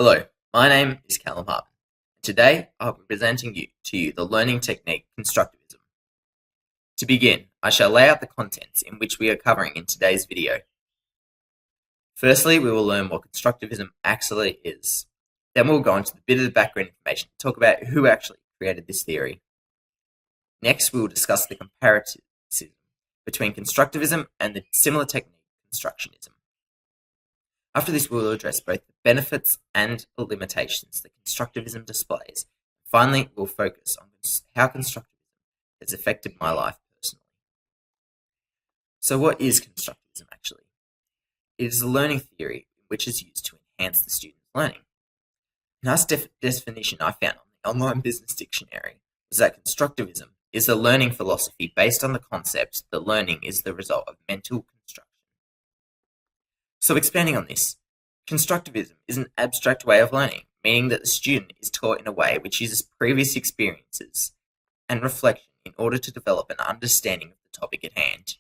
Hello, my name is Callum Hartmann, and today I'll be presenting to you the learning technique Constructivism. To begin, I shall lay out the contents in which we are covering in today's video. Firstly, we will learn what Constructivism actually is. Then we'll go into the bit of the background information to talk about who actually created this theory. Next, we will discuss the comparison between Constructivism and the similar technique Constructionism. After this, we will address both the benefits and the limitations that Constructivism displays. Finally, we'll focus on how Constructivism has affected my life personally. So what is Constructivism actually? It is a learning theory which is used to enhance the student's learning. A nice definition I found on the Online Business Dictionary was that Constructivism is a learning philosophy based on the concept that learning is the result of mental construction. So expanding on this, Constructivism is an abstract way of learning, meaning that the student is taught in a way which uses previous experiences and reflection in order to develop an understanding of the topic at hand.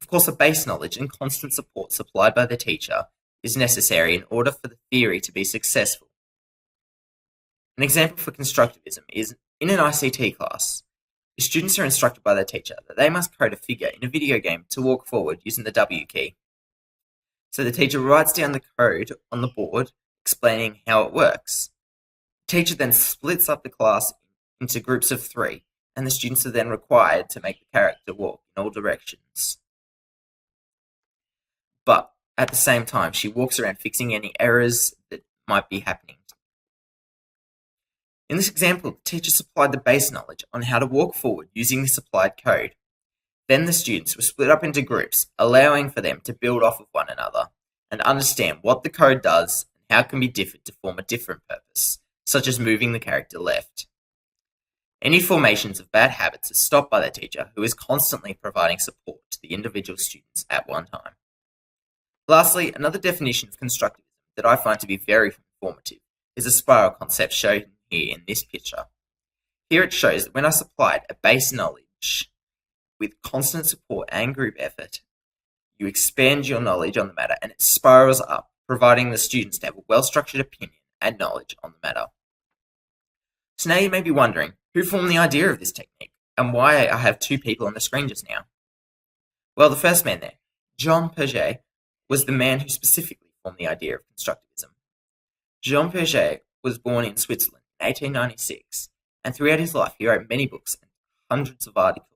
Of course, a base knowledge and constant support supplied by the teacher is necessary in order for the theory to be successful. An example for Constructivism is in an ICT class. The students are instructed by their teacher that they must code a figure in a video game to walk forward using the W key. So the teacher writes down the code on the board, explaining how it works. The teacher then splits up the class into groups of 3, and the students are then required to make the character walk in all directions. But at the same time, she walks around fixing any errors that might be happening. In this example, the teacher supplied the base knowledge on how to walk forward using the supplied code. Then the students were split up into groups, allowing for them to build off of one another and understand what the code does and how it can be differed to form a different purpose, such as moving the character left. Any formations of bad habits are stopped by the teacher, who is constantly providing support to the individual students at one time. Lastly, another definition of Constructivism that I find to be very informative is a spiral concept shown here in this picture. Here it shows that when I supplied a base knowledge with constant support and group effort, you expand your knowledge on the matter and it spirals up, providing the students to have a well-structured opinion and knowledge on the matter. So now you may be wondering, who formed the idea of this technique and why I have 2 people on the screen just now? Well, the first man there, Jean Piaget, was the man who specifically formed the idea of Constructivism. Jean Piaget was born in Switzerland in 1896, and throughout his life he wrote many books and hundreds of articles.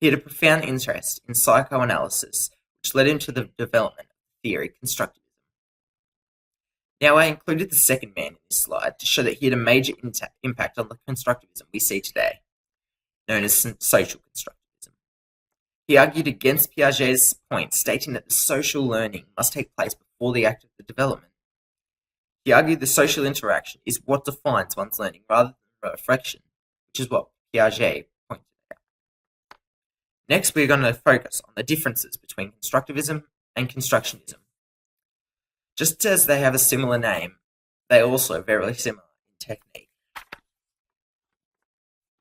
He had a profound interest in psychoanalysis, which led him to the development of the theory Constructivism. Now, I included the second man in this slide to show that he had a major impact on the Constructivism we see today, known as social constructivism. He argued against Piaget's point, stating that the social learning must take place before the act of the development. He argued the social interaction is what defines one's learning rather than reflection, which is what Piaget pointed out. Next, we're going to focus on the differences between Constructivism and Constructionism. Just as they have a similar name, they are also very similar in technique.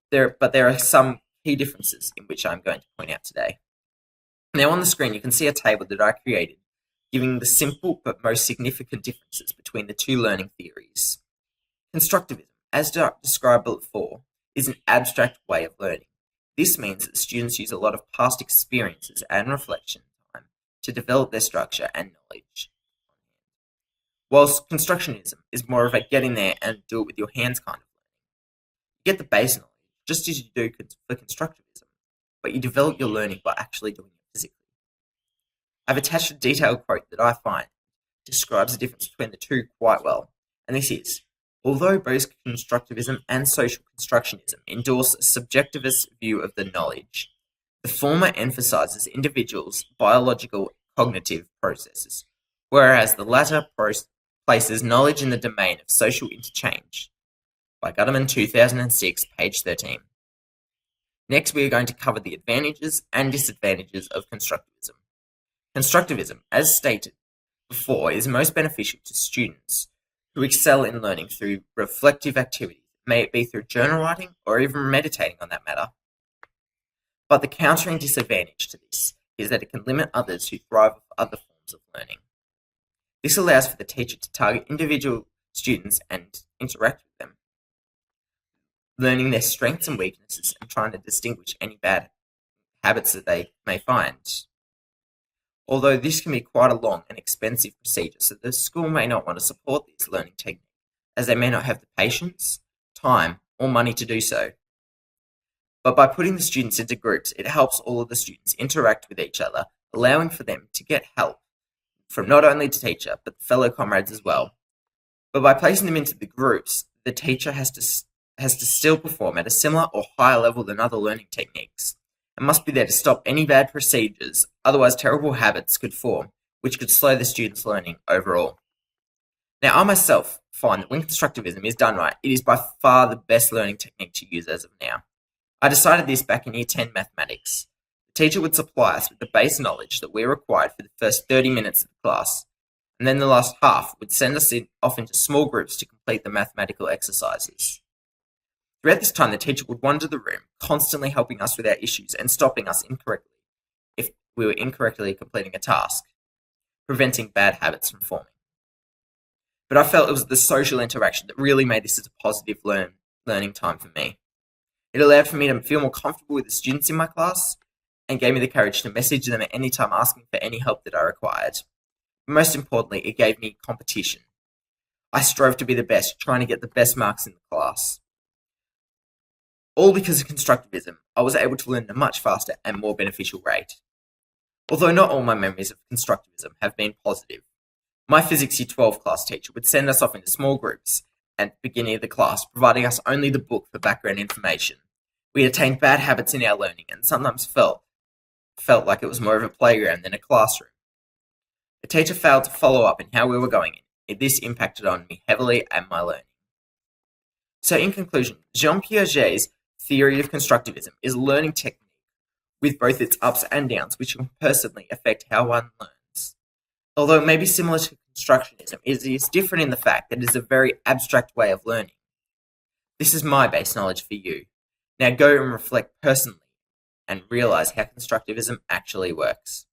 But there are some key differences in which I'm going to point out today. Now on the screen you can see a table that I created, giving the simple but most significant differences between the 2 learning theories. Constructivism, as described before, is an abstract way of learning. This means that students use a lot of past experiences and reflection time to develop their structure and knowledge. Whilst Constructionism is more of a get in there and do it with your hands kind of learning. You get the base knowledge, just as you do for Constructivism, but you develop your learning by actually doing it physically. I've attached a detailed quote that I find describes the difference between the 2 quite well, and this is, although both Constructivism and social constructionism endorse a subjectivist view of the knowledge, the former emphasizes individuals' biological cognitive processes, whereas the latter places knowledge in the domain of social interchange. By Gutterman 2006, page 13. Next, we are going to cover the advantages and disadvantages of Constructivism. Constructivism, as stated before, is most beneficial to students who excel in learning through reflective activities, may it be through journal writing or even meditating on that matter. But the countering disadvantage to this is that it can limit others who thrive with other forms of learning. This allows for the teacher to target individual students and interact with them, learning their strengths and weaknesses and trying to distinguish any bad habits that they may find. Although this can be quite a long and expensive procedure, so the school may not want to support this learning technique, as they may not have the patience, time, or money to do so. But by putting the students into groups, it helps all of the students interact with each other, allowing for them to get help from not only the teacher, but the fellow comrades as well. But by placing them into the groups, the teacher has to still perform at a similar or higher level than other learning techniques, and must be there to stop any bad procedures, otherwise terrible habits could form, which could slow the students' learning overall. Now, I myself find that when constructivism is done right, it is by far the best learning technique to use as of now. I decided this back in Year 10 mathematics. The teacher would supply us with the base knowledge that we required for the first 30 minutes of the class, and then the last half would send us off into small groups to complete the mathematical exercises. Throughout this time, the teacher would wander the room, constantly helping us with our issues and stopping us incorrectly if we were incorrectly completing a task, preventing bad habits from forming. But I felt it was the social interaction that really made this a positive learning time for me. It allowed for me to feel more comfortable with the students in my class and gave me the courage to message them at any time asking for any help that I required. Most importantly, it gave me competition. I strove to be the best, trying to get the best marks in the class. All because of constructivism, I was able to learn at a much faster and more beneficial rate. Although not all my memories of constructivism have been positive, my Physics Year 12 class teacher would send us off into small groups at the beginning of the class, providing us only the book for background information. We had attained bad habits in our learning and sometimes felt like it was more of a playground than a classroom. The teacher failed to follow up in how we were going, and this impacted on me heavily and my learning. So in conclusion, Jean Piaget's theory of constructivism is a learning technique with both its ups and downs, which can personally affect how one learns. Although it may be similar to constructionism, it is different in the fact that it is a very abstract way of learning. This is my base knowledge for you. Now go and reflect personally and realize how constructivism actually works.